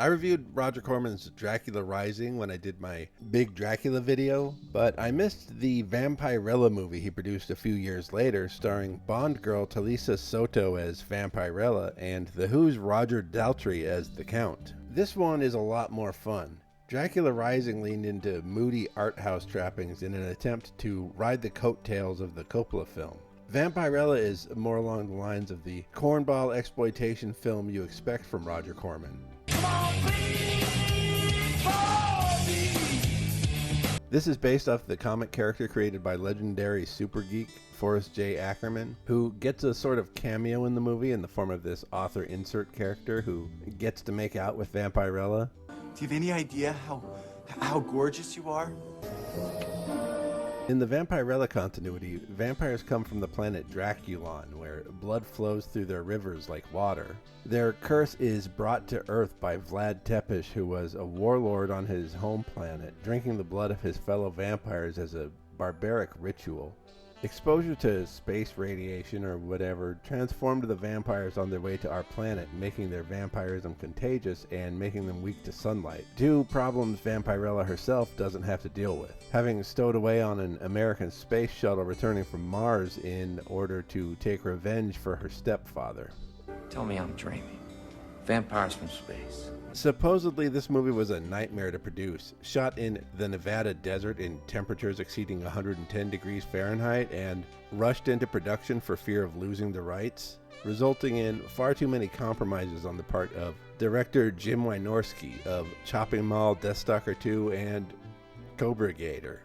I reviewed Roger Corman's Dracula Rising when I did my big Dracula video, but I missed the Vampirella movie he produced a few years later, starring Bond girl Talisa Soto as Vampirella and The Who's Roger Daltrey as the Count. This one is a lot more fun. Dracula Rising leaned into moody art house trappings in an attempt to ride the coattails of the Coppola film. Vampirella is more along the lines of the cornball exploitation film you expect from Roger Corman. This is based off the comic character created by legendary super geek Forrest J. Ackerman, who gets a sort of cameo in the movie in the form of this author insert character who gets to make out with Vampirella. Do you have any idea how gorgeous you are? In the Vampirella continuity, vampires come from the planet Draculon, where blood flows through their rivers like water. Their curse is brought to Earth by Vlad Tepes, who was a warlord on his home planet, drinking the blood of his fellow vampires as a barbaric ritual. Exposure to space radiation or whatever transformed the vampires on their way to our planet, making their vampirism contagious and making them weak to sunlight. Two problems Vampirella herself doesn't have to deal with, having stowed away on an American space shuttle returning from Mars in order to take revenge for her stepfather. Tell me I'm dreaming. Vampires from space. Supposedly, this movie was a nightmare to produce, shot in the Nevada desert in temperatures exceeding 110 degrees Fahrenheit, and rushed into production for fear of losing the rights, resulting in far too many compromises on the part of director Jim Wynorski of Chopping Mall, Deathstalker 2, and Cobra Gator.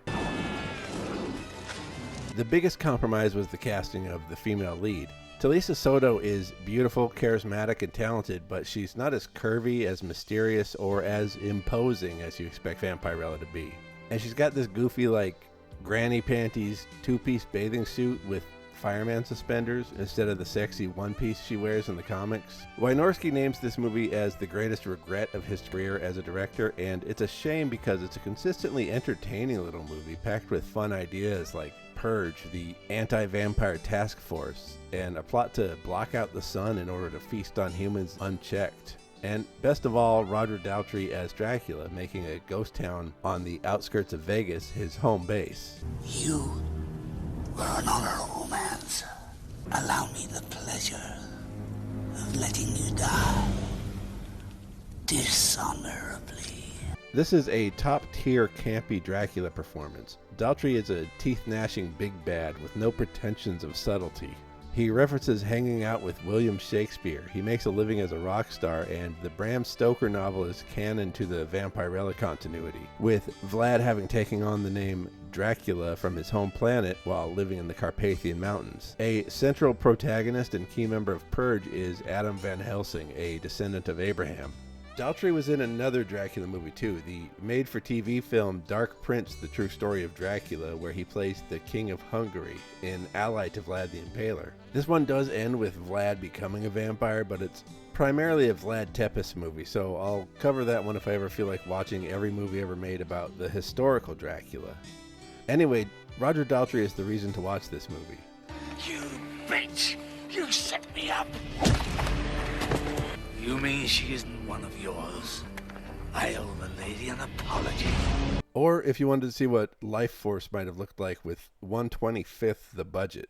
The biggest compromise was the casting of the female lead. Talisa Soto is beautiful, charismatic, and talented, but she's not as curvy, as mysterious, or as imposing as you expect Vampirella to be. And she's got this goofy, like, granny panties, two-piece bathing suit with fireman suspenders instead of the sexy one-piece she wears in the comics. Wynorski names this movie as the greatest regret of his career as a director, and it's a shame because it's a consistently entertaining little movie packed with fun ideas like Purge, the anti-vampire task force, and a plot to block out the sun in order to feast on humans unchecked. And best of all, Roger Daltrey as Dracula, making a ghost town on the outskirts of Vegas his home base. You were an honorable man, sir. Allow me the pleasure of letting you die dishonorably. This is a top-tier campy Dracula performance. Daltrey is a teeth-gnashing big bad with no pretensions of subtlety. He references hanging out with William Shakespeare. He makes a living as a rock star, and the Bram Stoker novel is canon to the Vampirella continuity, with Vlad having taken on the name Dracula from his home planet while living in the Carpathian Mountains. A central protagonist and key member of Purge is Adam Van Helsing, a descendant of Abraham. Daltrey was in another Dracula movie too, the made-for-TV film Dark Prince, The True Story of Dracula, where he plays the King of Hungary, an ally to Vlad the Impaler. This one does end with Vlad becoming a vampire, but it's primarily a Vlad Tepes movie, so I'll cover that one if I ever feel like watching every movie ever made about the historical Dracula. Anyway, Roger Daltrey is the reason to watch this movie. You bitch! You set me up! You mean she isn't one of yours? I owe the lady an apology. Or if you wanted to see what Life Force might have looked like with 1/25th the budget.